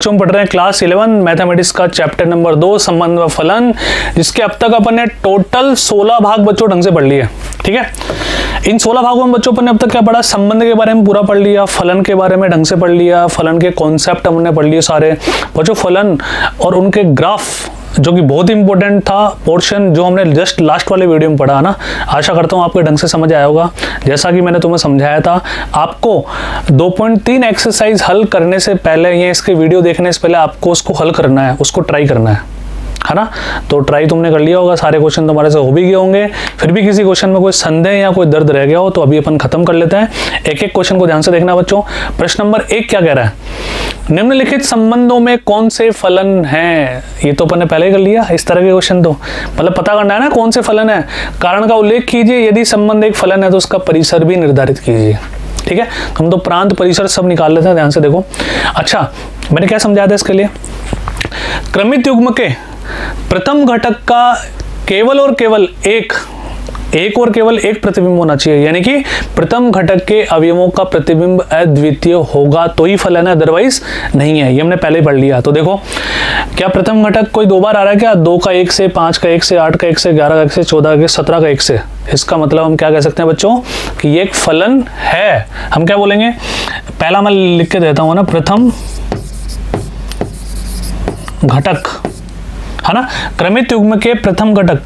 हम पढ़ रहे हैं क्लास 11 मैथमेटिक्स का चैप्टर नंबर 2 संबंध व फलन, जिसके अब तक अपन ने टोटल 16 भाग बच्चों ढंग से पढ़ लिए। ठीक है, इन 16 भागों में बच्चों अपन ने अब तक क्या पढ़ा, संबंध के बारे में पूरा पढ़ लिया, फलन के बारे में ढंग से पढ़ लिया, फलन के कॉन्सेप्ट हमने पढ़ लिए सारे बच्चों, फलन और उनके ग्राफ जो कि बहुत इंपॉर्टेंट था पोर्शन, जो हमने जस्ट लास्ट वाले वीडियो में पढ़ा ना। आशा करता हूँ आपको ढंग से समझ आया होगा। जैसा कि मैंने तुम्हें समझाया था, आपको 2.3 एक्सरसाइज हल करने से पहले या इसके वीडियो देखने से पहले आपको उसको हल करना है, उसको ट्राई करना है ना। तो ट्राई तुमने कर लिया होगा, सारे क्वेश्चन तुम्हारे से हो भी गए होंगे। फिर भी किसी क्वेश्चन में कोई संदेह या कोई दर्द रह गया हो तो अभी अपन खत्म कर लेते हैं। एक एक क्वेश्चन को ध्यान से देखना बच्चों। प्रश्न नंबर 1 क्या कह रहा है, निम्नलिखित संबंधों में कौन से फलन हैं। ये तो अपन ने पहले ही कर लिया। इस तरह के क्वेश्चन तो मतलब पता करना है ना कौन से फलन है, कारण का उल्लेख कीजिए, यदि संबंध एक फलन है तो उसका परिसर भी निर्धारित कीजिए। ठीक है, हम तो प्रांत परिसर सब निकाल लेते हैं, ध्यान से देखो। अच्छा, मैंने क्या समझाया था इसके लिए, क्रमित युग्म के प्रथम घटक का केवल और केवल एक और केवल एक प्रतिबिंब होना चाहिए, यानी कि प्रथम घटक के अवयवों का प्रतिबिंब अद्वितीय होगा तो ही फलन है, अदरवाइज नहीं है। ये हमने पहले पढ़ लिया। तो देखो, क्या प्रथम घटक कोई दो बार आ रहा है क्या, 2 का 1 से, 5 का 1 से, 8 का 1 से, 11 का 1 से, 14 का 17 का 1 से। इसका मतलब हम क्या कह सकते हैं बच्चों कि ये एक फलन है। हम क्या बोलेंगे, पहला मैं लिख के देता हूं ना, प्रथम घटक है ना, क्रमित युग्म के प्रथम घटक,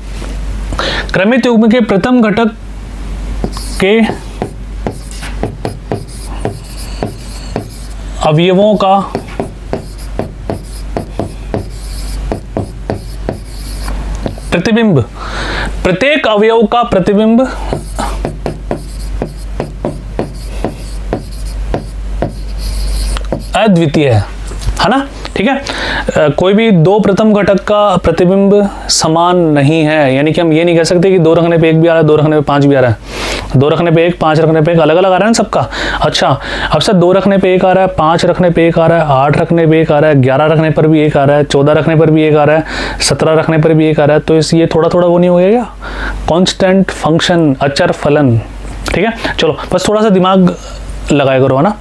क्रमित युग्म के प्रथम घटक के अवयवों का प्रतिबिंब, प्रत्येक अवयव का प्रतिबिंब अद्वितीय है ना। ठीक है, कोई भी दो प्रथम घटक का प्रतिबिंब समान नहीं है, यानी कि हम ये नहीं कह सकते कि 2 रखने पे 1 भी आ रहा है, 2 रखने पे 5 भी आ रहा है, 2 रखने पे 1, 5 रखने पे 1, अलग अलग आ रहा है ना सबका। अच्छा, अब सर 2 रखने पे 1 आ रहा है, 5 रखने पे 1 आ रहा है, 8 रखने पे 1 आ रहा है, 11 रखने पर भी 1 आ रहा है, 14 रखने पर भी 1 आ रहा है, 17 रखने पर भी 1 आ रहा है, तो इस ये थोड़ा थोड़ा वो नहीं हो गया क्या, कांस्टेंट फंक्शन, अचर फलन। ठीक है, चलो बस थोड़ा सा दिमाग लगाया करो, है ना।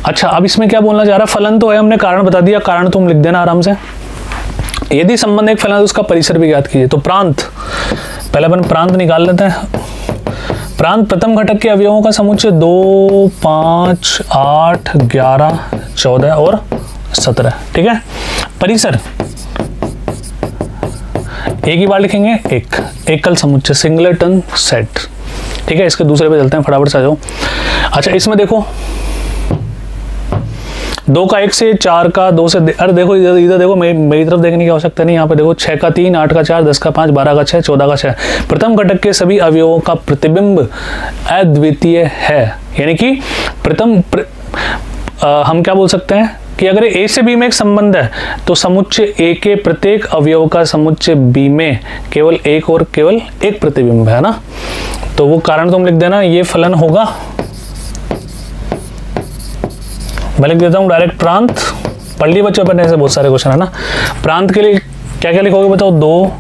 अच्छा, अब इसमें क्या बोलना चाह रहा है, फलन तो है, हमने कारण बता दिया, कारण तुम लिख देना आराम से। यदि संबंध एक फलन है तो उसका परिसर भी ज्ञात कीजिए। तो प्रांत, पहले अपन प्रांत निकाल लेते हैं। प्रांत प्रथम घटक के अवयवों का समुच्चय 2, 5, 8, 11, 14 और 17। ठीक है, परिसर एक ही बार लिखेंगे, एक कल समुच्चय, सिंगलेटन सेट। ठीक है, इसके दूसरे पे चलते हैं, फटाफट से आ जाओ। अच्छा, इसमें देखो 2 का 1 से, 4 का 2 से, अरे देखो इधर देखो, मेरी तरफ देखने की आवश्यकता नहीं। यहाँ पे देखो 6 का 3, 8 का 4, 10 का 5, 12 का 6, 14 का 6। प्रथम घटक के सभी अवयवों का प्रतिबिंब अद्वितीय है, यानी कि हम क्या बोल सकते हैं कि अगर ए से बी में एक संबंध है तो समुच्चय ए के प्रत्येक अवयव का समुच्चय बी में केवल एक और केवल एक प्रतिबिंब है ना। तो वो कारण तुम लिख देना, ये फलन होगा। मैं लिख देता हूँ डायरेक्ट प्रांत, पढ़ लिए बच्चों अपन ऐसे बहुत सारे क्वेश्चन है ना। प्रांत के लिए क्या क्या लिखोगे बताओ, 2,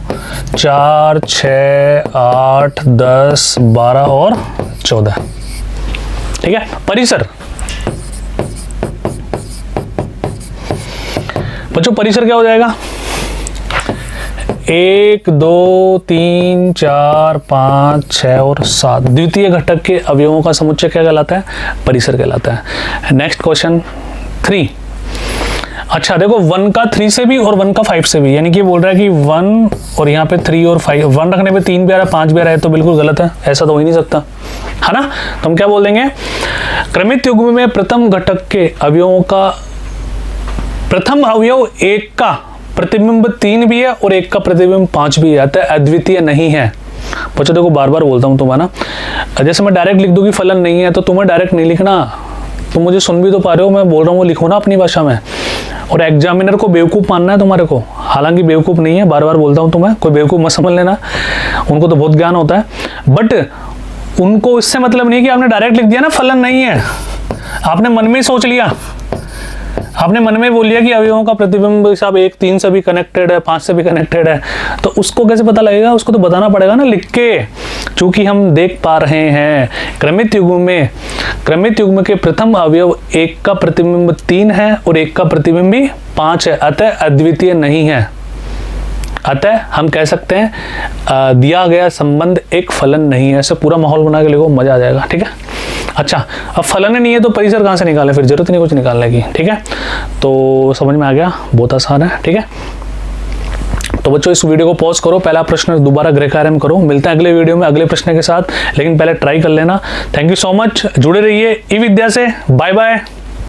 4, 6, 8, 10, 12 और 14। ठीक है, परिसर बच्चों, परिसर क्या हो जाएगा, 1, 2, 3, 4, 5, 6 और 7 द्वितीय घटक के अवयवों का समुच्चय क्या कहलाता है, परिसर कहलाता है। Next question 3। अच्छा देखो, 1 का 3 से भी और 1 का 5 से भी, यानी कि बोल रहा है कि 1 और यहाँ पे 3 और 5, 1 रखने पे 3 भी आ रहा है, 5 भी आ रहा है, तो बिल्कुल गलत है, ऐसा तो हो ही नहीं सकता, है ना। तो हम क्या बोल देंगे, क्रमित युग्म में प्रथम घटक के अवयवों का प्रथम अवयव 1 का प्रतिबिंब 3 भी है और 1 का प्रतिबिंब 5 भी है, अद्वितीय नहीं है। बच्चों देखो, बार बार बोलता हूं तुम्हें ना, जैसे मैं डायरेक्ट लिख दूं कि फलन नहीं है तो तुम्हें डायरेक्ट नहीं लिखना, तुम मुझे सुन भी तो पा रहे हो, मैं बोल रहा हूँ वो लिखो ना अपनी भाषा में। और एग्जामिनर को बेवकूफ़ मानना है तुम्हारे को, हालांकि बेवकूफ़ नहीं है, बार बार बोलता हूँ तुम्हें, कोई बेवकूफ़ मत समझ लेना, उनको तो बहुत ज्ञान होता है, बट उनको इससे मतलब नहीं कि आपने डायरेक्ट लिख दिया ना फलन नहीं है, आपने मन में ही सोच लिया आपने मन में बोल लिया कि अवयवों का प्रतिबिंब साहब 1 3 से भी कनेक्टेड है, 5 से भी कनेक्टेड है, तो उसको कैसे पता लगेगा? उसको तो बताना पड़ेगा ना लिख के। चूंकि हम देख पा रहे हैं क्रमित युग्म के प्रथम अवयव 1 का प्रतिबिंब 3 है और 1 का प्रतिबिंब भी 5 है, अतः अद्वितीय नहीं है। अतः हम कह सकते हैं दिया गया संबंध एक फलन नहीं है। ऐसे पूरा माहौल बना के लिखो, मजा आ जाएगा। ठीक है, अच्छा अब फलन नहीं है तो परिसर कहाँ से निकाले? फिर जरूरत नहीं कुछ निकालने की। ठीक है, तो समझ में आ गया, बहुत आसान है। ठीक है, तो बच्चों इस वीडियो को पॉज करो, पहला प्रश्न दोबारा गृह कार्य में करो। मिलते हैं अगले वीडियो में अगले प्रश्न के साथ, लेकिन पहले ट्राई कर लेना। थैंक यू सो मच, जुड़े रहिए ई विद्या से। Bye bye.